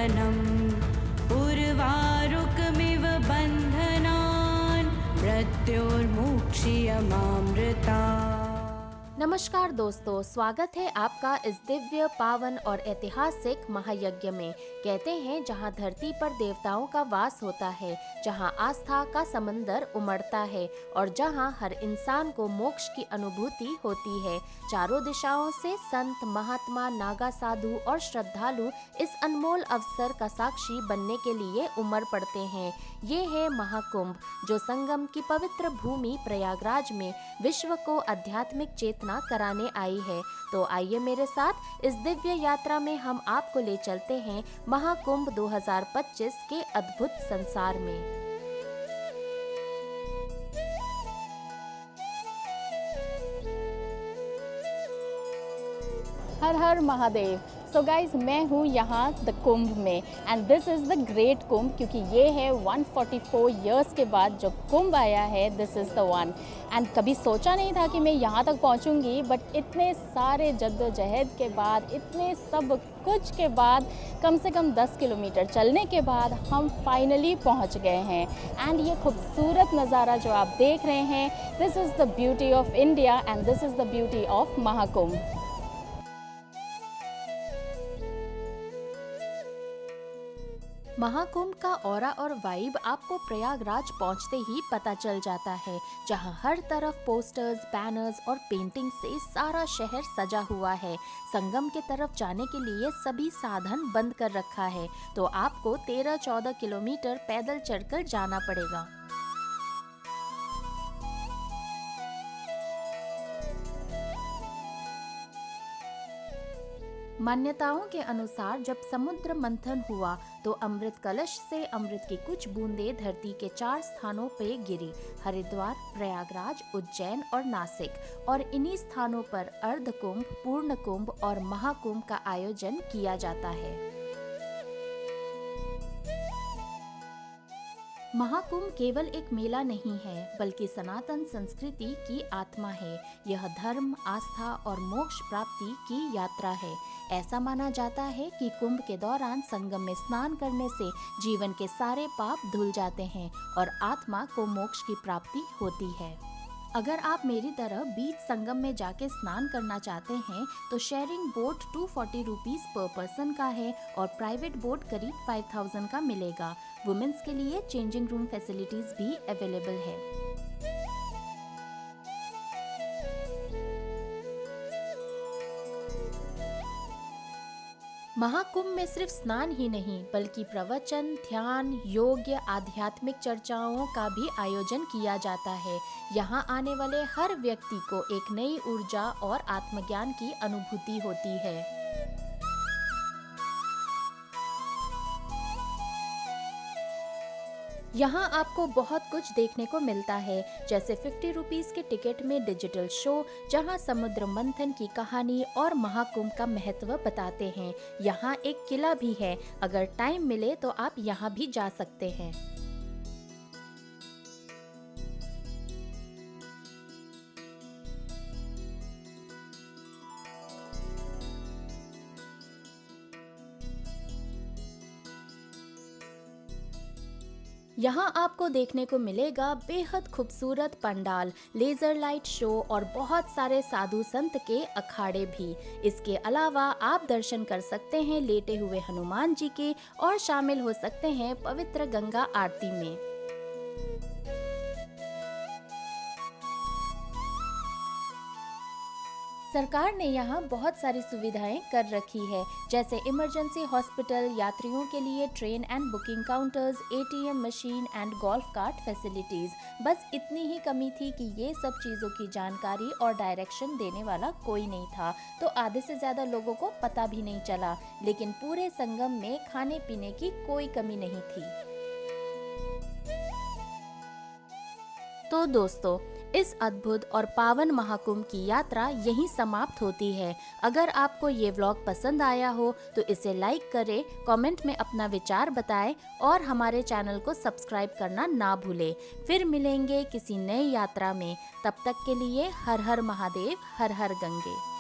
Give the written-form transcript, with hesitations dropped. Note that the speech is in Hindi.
बन्धनम् उर्वारुकमिव बन्धनान् मृत्योर्मुक्षीयमामृता। नमस्कार दोस्तों, स्वागत है आपका इस दिव्य, पावन और ऐतिहासिक महायज्ञ में। कहते हैं जहाँ धरती पर देवताओं का वास होता है, जहाँ आस्था का समंदर उमड़ता है और जहाँ हर इंसान को मोक्ष की अनुभूति होती है। चारों दिशाओं से संत, महात्मा, नागा साधु और श्रद्धालु इस अनमोल अवसर का साक्षी बनने के लिए उमड़ पड़ते हैं। ये है महाकुंभ, जो संगम की पवित्र भूमि प्रयागराज में विश्व को आध्यात्मिक चेतना कराने आई है। तो आइए मेरे साथ इस दिव्य यात्रा में हम आपको ले चलते हैं महाकुंभ 2025 के अद्भुत संसार में। हर हर महादेव। सो गाइज, मैं हूँ यहाँ द कुंभ में and this is the great Kumbh, क्योंकि ये है 144 इयर्स के बाद जो कुंभ आया है, this is the one. And कभी सोचा नहीं था कि मैं यहाँ तक पहुँचूँगी, बट इतने सारे जद्दोजहद के बाद, इतने सब कुछ के बाद, कम से कम 10 किलोमीटर चलने के बाद हम फाइनली पहुँच गए हैं। एंड ये खूबसूरत नज़ारा जो आप देख रहे हैं, this is the beauty of India and this is the beauty of Mahakumbh. Mahakumbh का ऑरा और वाइब आपको प्रयागराज पहुंचते ही पता चल जाता है, जहां हर तरफ पोस्टर्स, बैनर्स और पेंटिंग से सारा शहर सजा हुआ है। संगम के तरफ जाने के लिए सभी साधन बंद कर रखा है, तो आपको 13-14 किलोमीटर पैदल चढ़कर जाना पड़ेगा। मान्यताओं के अनुसार जब समुद्र मंथन हुआ तो अमृत कलश से अमृत की कुछ बूंदें धरती के 4 स्थानों पे गिरी: हरिद्वार, प्रयागराज, उज्जैन और नासिक। और इन्हीं स्थानों पर अर्धकुंभ, पूर्ण कुंभ और महाकुंभ का आयोजन किया जाता है। महाकुंभ केवल एक मेला नहीं है, बल्कि सनातन संस्कृति की आत्मा है। यह धर्म, आस्था और मोक्ष प्राप्ति की यात्रा है। ऐसा माना जाता है कि कुंभ के दौरान संगम में स्नान करने से जीवन के सारे पाप धुल जाते हैं और आत्मा को मोक्ष की प्राप्ति होती है। अगर आप मेरी तरह बीच संगम में जाके स्नान करना चाहते हैं तो sharing boat 240 rupees per person का है और प्राइवेट बोट करीब 5000 का मिलेगा। वुमेन्स के लिए चेंजिंग रूम फैसिलिटीज भी अवेलेबल है। महाकुंभ में सिर्फ स्नान ही नहीं, बल्कि प्रवचन, ध्यान, योग्य, आध्यात्मिक चर्चाओं का भी आयोजन किया जाता है। यहाँ आने वाले हर व्यक्ति को एक नई ऊर्जा और आत्मज्ञान की अनुभूति होती है। यहाँ आपको बहुत कुछ देखने को मिलता है, जैसे 50 रुपीज के टिकट में डिजिटल शो, जहाँ समुद्र मंथन की कहानी और महाकुंभ का महत्व बताते हैं। यहाँ एक किला भी है, अगर टाइम मिले तो आप यहाँ भी जा सकते हैं। यहाँ आपको देखने को मिलेगा बेहद खूबसूरत पंडाल, लेजर लाइट शो और बहुत सारे साधु संत के अखाड़े भी। इसके अलावा आप दर्शन कर सकते हैं लेटे हुए हनुमान जी के और शामिल हो सकते हैं पवित्र गंगा आरती में। सरकार ने यहाँ बहुत सारी सुविधाएं कर रखी है, जैसे इमरजेंसी हॉस्पिटल, यात्रियों के लिए train and booking counters, ATM machine and golf cart facilities. बस इतनी ही कमी थी कि ये सब चीज़ों की जानकारी और डायरेक्शन देने वाला कोई नहीं था, तो आधे से ज़्यादा लोगों को पता भी नहीं चला। लेकिन पूरे संगम में खाने पीने की कोई कमी नहीं थी। तो दोस्तों, इस अद्भुत और पावन महाकुंभ की यात्रा यहीं समाप्त होती है। अगर आपको ये व्लॉग पसंद आया हो तो इसे लाइक करें, कमेंट में अपना विचार बताएं और हमारे चैनल को सब्सक्राइब करना ना भूलें। फिर मिलेंगे किसी नई यात्रा में। तब तक के लिए हर हर महादेव, हर हर गंगे।